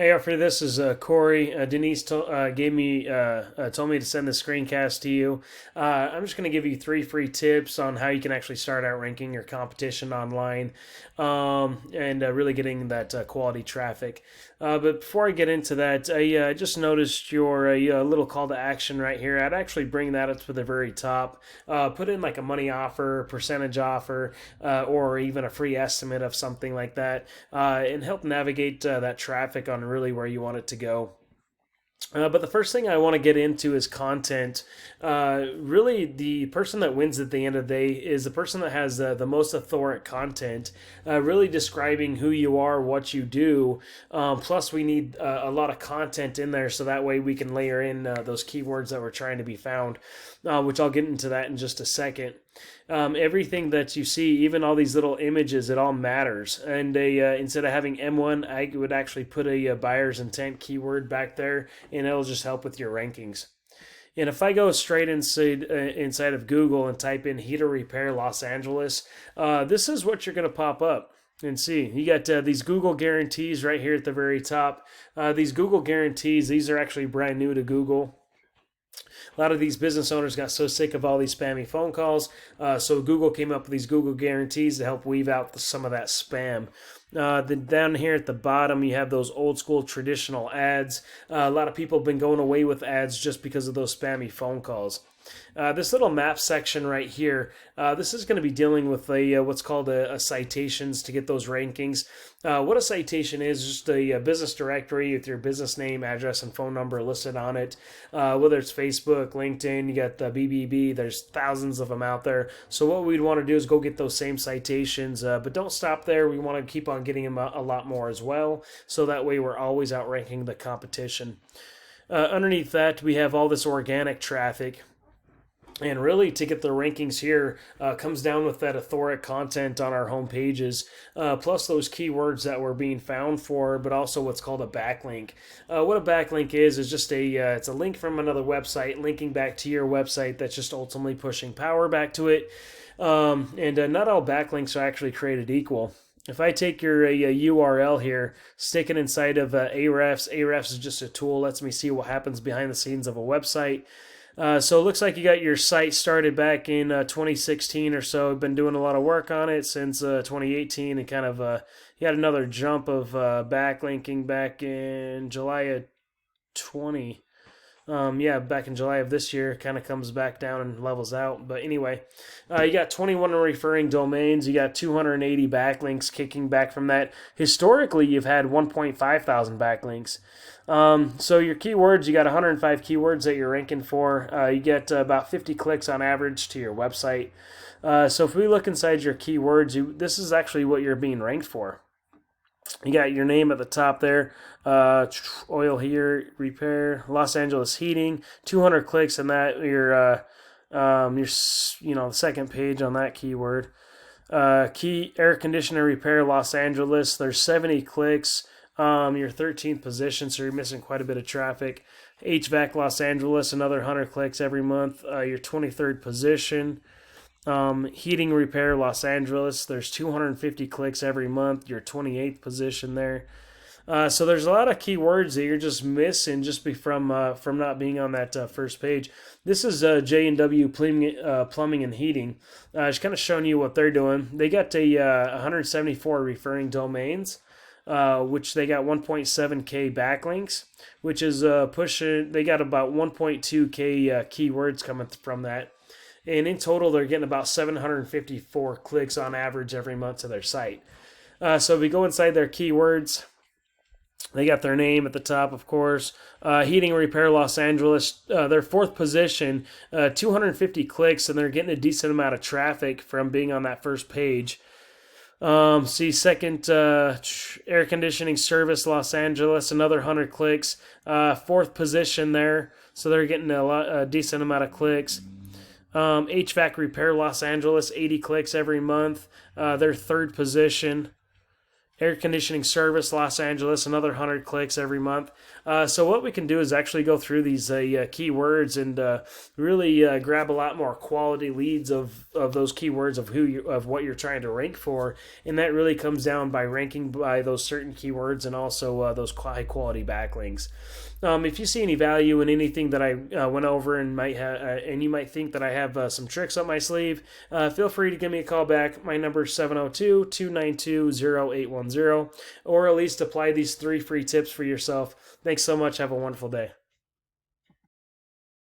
Hey, Alfred, this is Corey. Denise told me to send this screencast to you. I'm just going to give you three free tips on how you can actually start outranking your competition online, and really getting that quality traffic. But before I get into that, I just noticed your little call to action right here. I'd actually bring that up to the very top. Put in like a money offer, percentage offer, or even a free estimate of something like that, and help navigate that traffic on really where you want it to go. But the first thing I want to get into is content. Really, the person that wins at the end of the day is the person that has the most authoritative content, really describing who you are, what you do. Plus, we need a lot of content in there so that way we can layer in those keywords that we're trying to be found, which I'll get into that in just a second. Everything that you see, even all these little images, it all matters. And instead of having M1, I would actually put a buyer's intent keyword back there, and it'll just help with your rankings. And if I go straight inside of Google and type in heater repair Los Angeles, this is what you're going to pop up and see. You got these Google guarantees right here at the very top. These Google guarantees, these are actually brand new to Google. A lot of these business owners got so sick of all these spammy phone calls, so Google came up with these Google guarantees to help weave out some of that spam. Then down here at the bottom, you have those old school traditional ads. A lot of people have been going away with ads just because of those spammy phone calls. This little map section right here, this is going to be dealing with what's called a citations to get those rankings. What a citation is just a business directory with your business name, address, and phone number listed on it. Whether it's Facebook, LinkedIn, you got the BBB, there's thousands of them out there. So what we'd want to do is go get those same citations, but don't stop there. We want to keep on getting them a lot more as well, so that way we're always outranking the competition. Underneath that, we have all this organic traffic. And really, to get the rankings here, comes down with that authoritative content on our home pages, plus those keywords that we're being found for, but also what's called a backlink. What a backlink is just it's a link from another website linking back to your website that's just ultimately pushing power back to it. And not all backlinks are actually created equal. If I take your URL here, stick it inside of Ahrefs. Ahrefs is just a tool, lets me see what happens behind the scenes of a website. So it looks like you got your site started back in 2016 or so. I've been doing a lot of work on it since 2018, and kind of you had another jump of backlinking back in July of 20. Back in July of this year, kind of comes back down and levels out. But anyway, you got 21 referring domains. You got 280 backlinks kicking back from that. Historically, you've had 1.5 thousand backlinks. So your keywords, you got 105 keywords that you're ranking for. You get about 50 clicks on average to your website. So if we look inside your keywords, this is actually what you're being ranked for. You got your name at the top there, oil here, repair, Los Angeles heating, 200 clicks, and that your the second page on that keyword. Key air conditioner repair, Los Angeles. There's 70 clicks. Your 13th position, so you're missing quite a bit of traffic. HVAC Los Angeles, another 100 clicks every month. Your 23rd position. Heating repair Los Angeles, there's 250 clicks every month. Your 28th position there. So there's a lot of keywords that you're just missing just from not being on that first page. This is J&W Plumbing and Heating. Just kind of showing you what they're doing. They got 174 referring domains, which they got 1.7k backlinks, which is pushing. They got about 1.2k keywords coming from that. And in total, they're getting about 754 clicks on average every month to their site. So if we go inside their keywords, they got their name at the top, of course. Heating repair Los Angeles, their fourth position, 250 clicks, and they're getting a decent amount of traffic from being on that first page. See, second, air conditioning service Los Angeles, another 100 clicks. Fourth position there, so they're getting a decent amount of clicks. HVAC repair Los Angeles, 80 clicks every month. Their third position. air conditioning service, Los Angeles, another 100 clicks every month. So what we can do is actually go through these keywords and really grab a lot more quality leads of those keywords of what you're trying to rank for, and that really comes down by ranking by those certain keywords and also those high quality backlinks. If you see any value in anything that I went over and and you might think that I have some tricks up my sleeve, feel free to give me a call back. My number is 702-292-0810, or at least apply these 3 free tips for yourself. Thanks so much. Have a wonderful day.